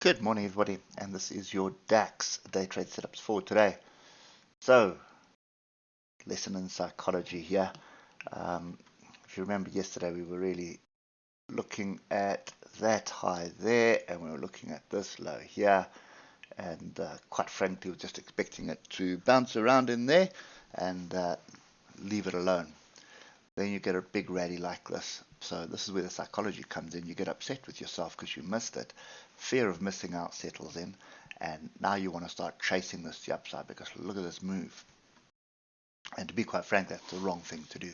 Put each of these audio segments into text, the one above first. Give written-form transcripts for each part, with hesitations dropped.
Good morning, everybody, and this is your DAX day trade setups for today. So, lesson in psychology here. If you remember yesterday, we were really looking at that high there, and we were looking at this low here, and quite frankly, we're just expecting it to bounce around in there and leave it alone. Then you get a big rally like this. So this is where the psychology comes in. You get upset with yourself because you missed it. Fear of missing out settles in, and now you want to start chasing this to the upside because look at this move. And to be quite frank, that's the wrong thing to do.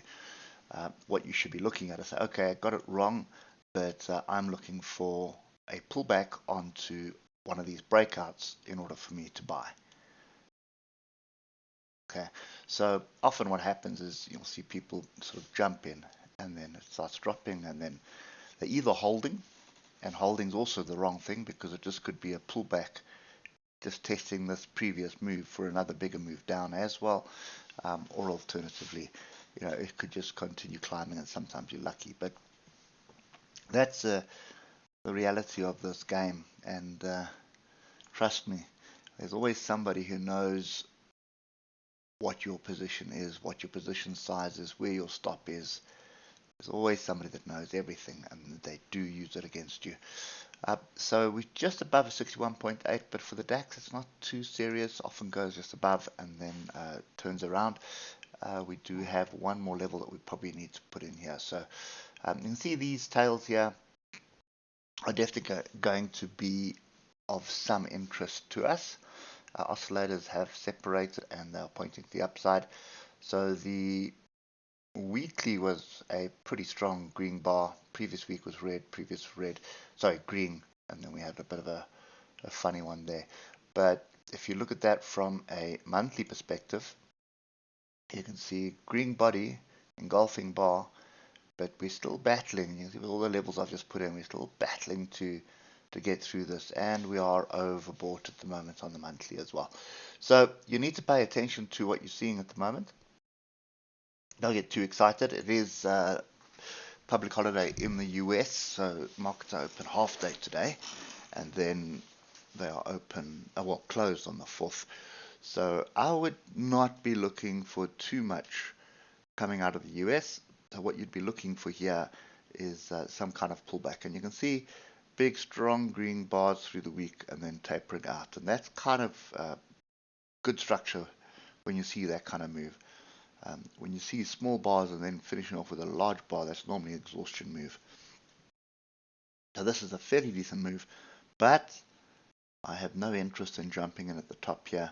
What you should be looking at is say, okay, I got it wrong, but I'm looking for a pullback onto one of these breakouts in order for me to buy. Okay, so often what happens is you'll see people sort of jump in and then it starts dropping, and then they're either holding, and holding is also the wrong thing because it just could be a pullback, just testing this previous move for another bigger move down as well, or alternatively, it could just continue climbing and sometimes you're lucky. But that's the reality of this game, and trust me, there's always somebody who knows what your position is, what your position size is, where your stop is. There's always somebody that knows everything, and they do use it against you. So we're just above a 61.8, but for the DAX, it's not too serious. Often goes just above and then turns around. We do have one more level that we probably need to put in here. So you can see these tails here are definitely going to be of some interest to us. Oscillators have separated and they're pointing to the upside. So the weekly was a pretty strong green bar. Previous week was red, green, and then we had a bit of a funny one there. But if you look at that from a monthly perspective, you can see green body, engulfing bar, but we're still battling. You can see with all the levels I've just put in, we're still battling to get through this, and we are overbought at the moment on the monthly as well. So you need to pay attention to what you're seeing at the moment. Don't get too excited. It is public holiday in the US, so markets are open half day today, and then they are open, closed on the 4th. So I would not be looking for too much coming out of the US. So what you'd be looking for here is some kind of pullback, and you can see big strong green bars through the week and then tapering out, and that's kind of good structure when you see that kind of move. When you see small bars and then finishing off with a large bar, that's normally an exhaustion move. So this is a fairly decent move, but I have no interest in jumping in at the top here.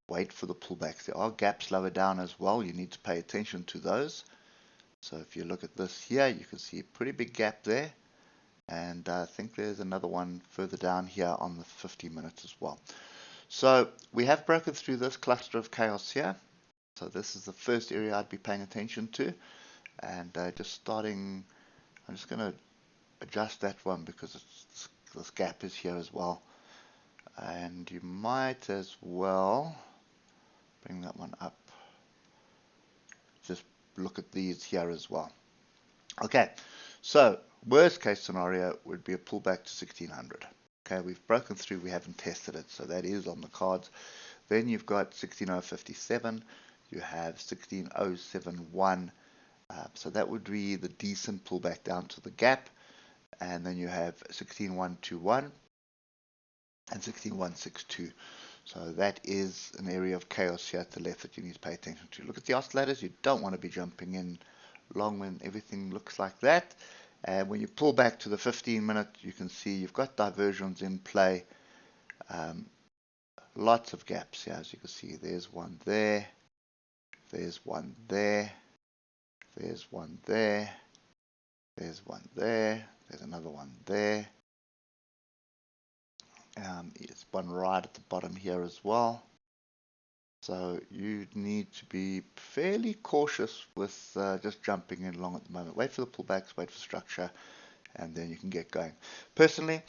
Wait for the pullbacks. There are gaps lower down as well. You need to pay attention to those. So if you look at this here, you can see a pretty big gap there. And I think there's another one further down here on the 50 minutes as well. So we have broken through this cluster of chaos here. So this is the first area I'd be paying attention to. And I'm just going to adjust that one because this gap is here as well. And you might as well bring that one up. Just look at these here as well. Okay, so worst case scenario would be a pullback to 1600. Okay, we've broken through, we haven't tested it, so that is on the cards. Then you've got 16057, you have 16071, so that would be the decent pullback down to the gap. And then you have 16121 and 16162. So that is an area of chaos here at the left that you need to pay attention to. Look at the oscillators. You don't want to be jumping in long when everything looks like that. And when you pull back to the 15-minute, you can see you've got diversions in play. Lots of gaps here, as you can see. There's one there. There's one there. There's one there. There's one there. There's another one there. It's one right at the bottom here as well. So you need to be fairly cautious with just jumping in long at the moment. Wait for the pullbacks, wait for structure, and then you can get going. Personally,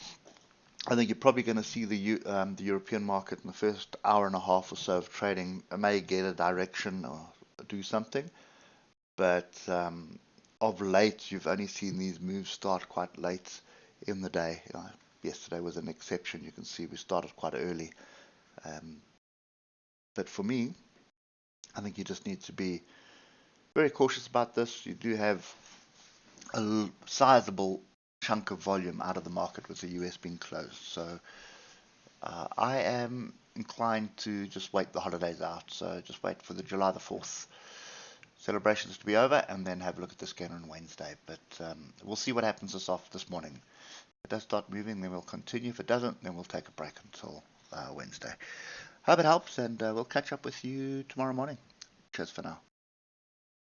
I think you're probably going to see the European market in the first hour and a half or so of trading. It may get a direction or do something, but of late you've only seen these moves start quite late in the day. yesterday was an exception. You can see we started quite early. But for me, I think you just need to be very cautious about this. You do have a sizable chunk of volume out of the market with the US being closed. So I am inclined to just wait the holidays out. So just wait for the July the 4th celebrations to be over and then have a look at this again on Wednesday. But we'll see what happens this morning. If it does start moving, then we'll continue. If it doesn't, then we'll take a break until Wednesday. Hope it helps, and we'll catch up with you tomorrow morning. Cheers for now.